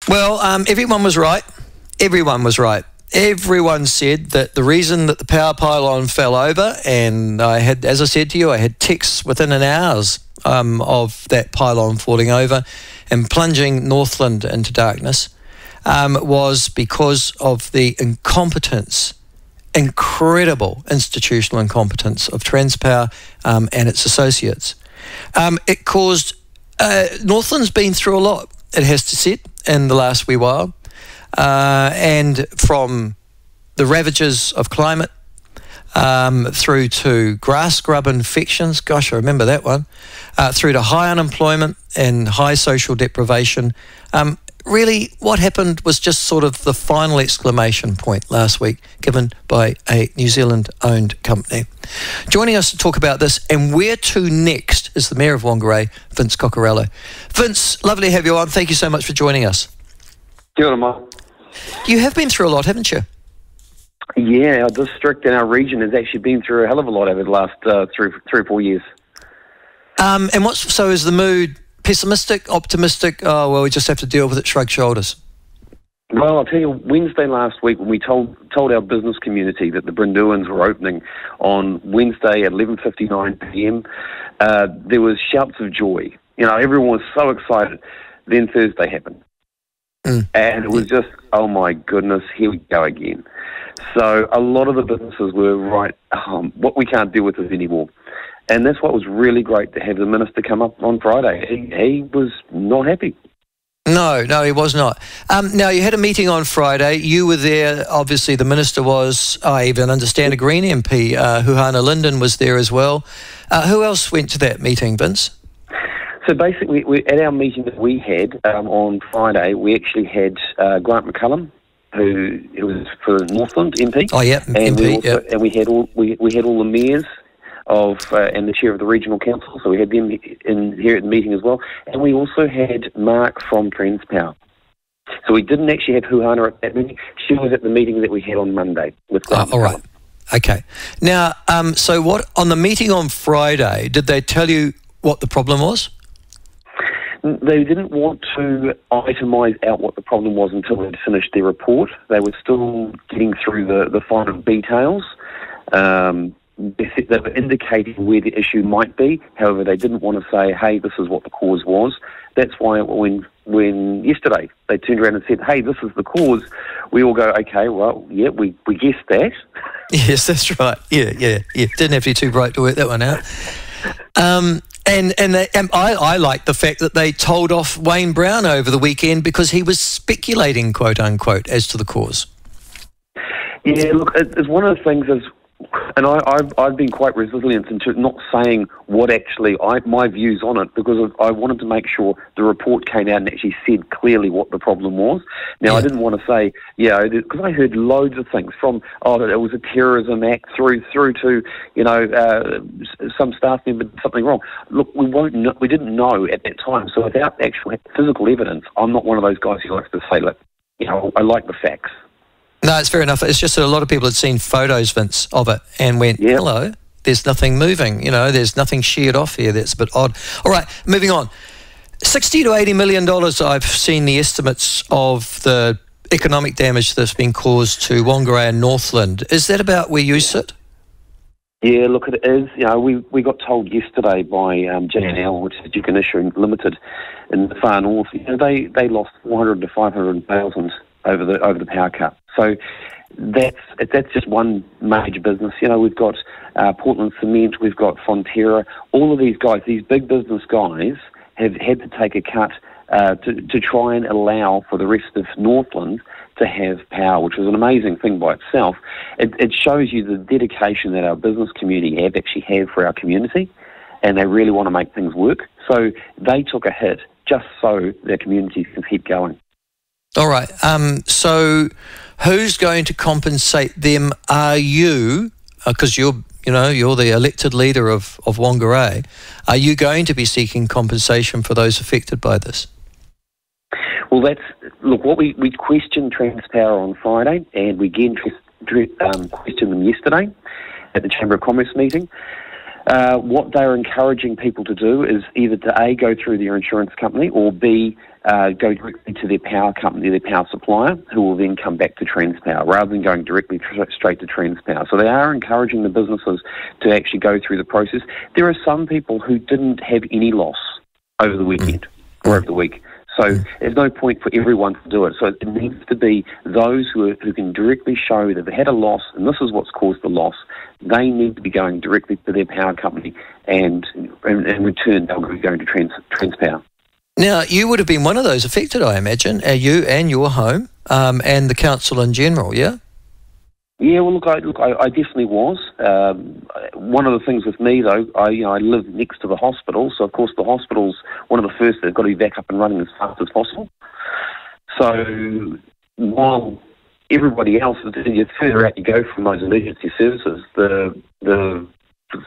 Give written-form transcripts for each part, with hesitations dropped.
Well, everyone was right. Everyone was right. Everyone said that the reason that the power pylon fell over, and I had, as I said to you, I had texts within an hours of that pylon falling over and plunging Northland into darkness, was because of the incompetence, incredible institutional incompetence of Transpower and its associates. It caused, Northland's been through a lot, it has to say, in the last wee while. And from the ravages of climate through to grass scrub infections, gosh, I remember that one, through to high unemployment and high social deprivation. Really, what happened was just sort of the final exclamation point last week given by a New Zealand-owned company. Joining us to talk about this and where to next is the Mayor of Whangarei, Vince Cocurullo. Vince, lovely to have you on. Thank you so much for joining us. Kia ora, Mike. You have been through a lot, haven't you? Yeah, our district and our region has actually been through a hell of a lot over the last 3 or 4 years. And so is the mood pessimistic, optimistic? Oh, well, we just have to deal with it, shrug shoulders. Well, I'll tell you, Wednesday last week when we told our business community that the Brinduans were opening on Wednesday at 11:59 p.m, there was shouts of joy. You know, everyone was so excited. Then Thursday happened. And it was just, oh my goodness, here we go again. So a lot of the businesses were right, what we can't deal with this anymore. And that's what was really great to have the minister come up on Friday. He was not happy. No, he was not. Now, you had a meeting on Friday. You were there. Obviously, the minister was, I even understand, a Green MP. Huhana Linden was there as well. Who else went to that meeting, Vince? So basically, at our meeting that we had on Friday, we actually had Grant McCullum, who was for Northland MP. Oh yeah, and MP. And we had all the mayors of and the chair of the regional council. So we had them in here at the meeting as well, and we also had Mark from Transpower. So we didn't actually have Huhana at that meeting. She was at the meeting that we had on Monday with Grant. All right. Okay. Now, so what on the meeting on Friday? Did they tell you what the problem was? They didn't want to itemise out what the problem was until they'd finished their report. They were still getting through the final details. They were indicating where the issue might be. However, they didn't want to say, hey, this is what the cause was. That's why when yesterday they turned around and said, hey, this is the cause, we all go, okay, well, yeah, we guessed that. Yes, that's right. Yeah. Didn't have to be too bright to work that one out. And I like the fact that they told off Wayne Brown over the weekend because he was speculating, quote unquote, as to the cause. Yeah, look, it's one of the things is, and I've been quite resilient into not saying what actually my views on it because I wanted to make sure the report came out and actually said clearly what the problem was. Now, I didn't want to say, because I heard loads of things from, it was a terrorism act through to, some staff member did something wrong. Look, we didn't know at that time. So without actual physical evidence, I'm not one of those guys who likes to say, look, I like the facts. No, it's fair enough. It's just that a lot of people had seen photos, Vince, of it and went, hello, there's nothing moving. There's nothing sheared off here. That's a bit odd. All right, moving on. $60 to $80 million, I've seen the estimates of the economic damage that's been caused to Whangarei and Northland. Is that about where you sit? Yeah, look, it is. We got told yesterday by J&L, which is Education Limited in the far north, they lost 400 to 500,000 over the power cut. So that's just one major business. We've got Portland Cement, we've got Fonterra. All of these guys, these big business guys, have had to take a cut to try and allow for the rest of Northland to have power, which was an amazing thing by itself. It shows you the dedication that our business community actually have for our community, and they really want to make things work. So they took a hit just so their communities can keep going. All right. So who's going to compensate them? Are you, because you're the elected leader of Whangarei, are you going to be seeking compensation for those affected by this? Well, we questioned Transpower on Friday, and we again questioned them yesterday at the Chamber of Commerce meeting. What they're encouraging people to do is either to A, go through their insurance company, or B, go directly to their power company, their power supplier, who will then come back to Transpower, rather than going directly straight to Transpower. So they are encouraging the businesses to actually go through the process. There are some people who didn't have any loss over the weekend or over the week. So there's no point for everyone to do it. So it needs to be those who can directly show that they had a loss, and this is what's caused the loss. They need to be going directly to their power company, and in return they'll be going to Transpower. Now, you would have been one of those affected, I imagine, you and your home, and the council in general, yeah? Yeah, well, look, I definitely was. One of the things with me, though, I live next to the hospital, so of course the hospital's one of the first that have got to be back up and running as fast as possible. So while everybody else, the further out you go from those emergency services, the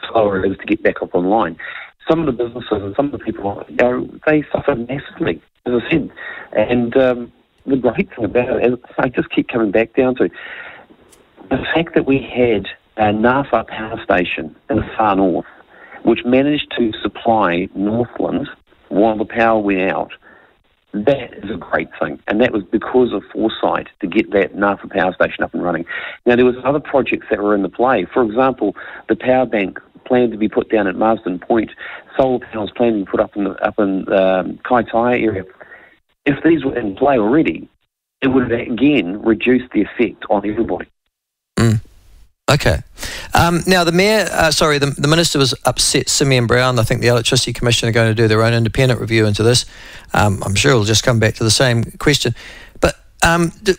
slower it is to get back up online. Some of the businesses and some of the people, they suffered massively, as I said. And the great thing about it, I just keep coming back down to the fact that we had a Ngāwha power station in the far north, which managed to supply Northland while the power went out. That is a great thing, and that was because of foresight to get that Ngāwha power station up and running. Now, there was other projects that were in the play. For example, the power bank planned to be put down at Marsden Point. Solar panels planned to be put up in Kaitaia area. If these were in play already, it would have again reduced the effect on everybody. Okay. Now, the mayor, the minister was upset. Simeon Brown, I think the Electricity Commission are going to do their own independent review into this. I'm sure it'll just come back to the same question. But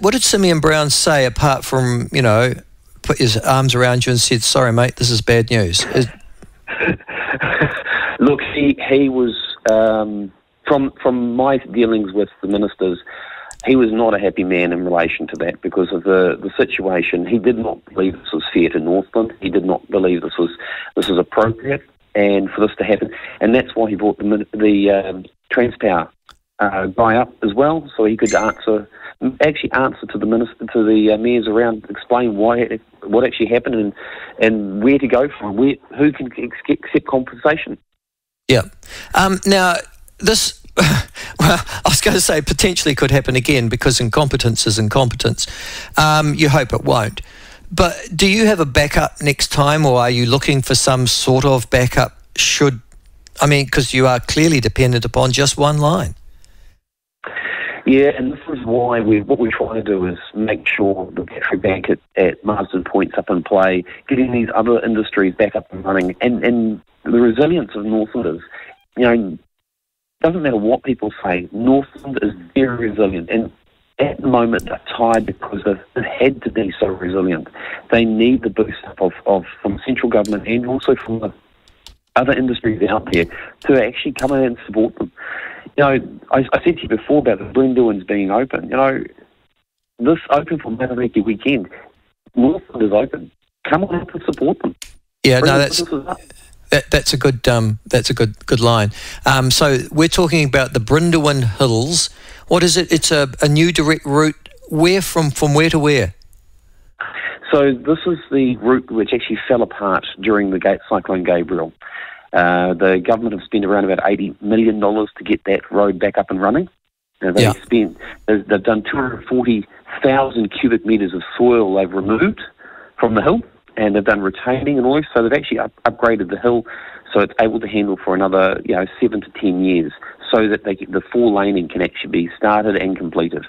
what did Simeon Brown say, apart from, put his arms around you and said, sorry, mate, this is bad news? Look, he was, from my dealings with the ministers, he was not a happy man in relation to that because of the situation. He did not believe this was fair to Northland. He did not believe this was appropriate and for this to happen. And that's why he brought the Transpower guy up as well, so he could answer to the minister, to the mayors around, explain what actually happened and where to go from, who can accept compensation. Yeah. Now, this... Well, I was going to say potentially could happen again because incompetence is incompetence. You hope it won't. But do you have a backup next time, or are you looking for some sort of backup because you are clearly dependent upon just one line? Yeah, and this is why what we're trying to do is make sure the battery bank at Marsden Point's up in play, getting these other industries back up and running, and the resilience of Northlanders, doesn't matter what people say, Northland is very resilient, and at the moment they're tired because they've had to be so resilient. They need the boost up from central government and also from the other industries out there to actually come in and support them. I said to you before about the Brindlewins being open. This open for Matariki weekend, Northland is open. Come on up and support them. Yeah, that's a good line. So we're talking about the Brindlewin Hills. What is it? It's a new direct route. Where from where to where? So this is the route which actually fell apart during the Cyclone Gabriel. The government have spent around about $80 million to get that road back up and running. They've done 240,000 cubic metres of soil they've removed from the hill, and they've done retaining and all this. So they've actually upgraded the hill so it's able to handle for another 7 to 10 years, so that the 4 laning can actually be started and completed.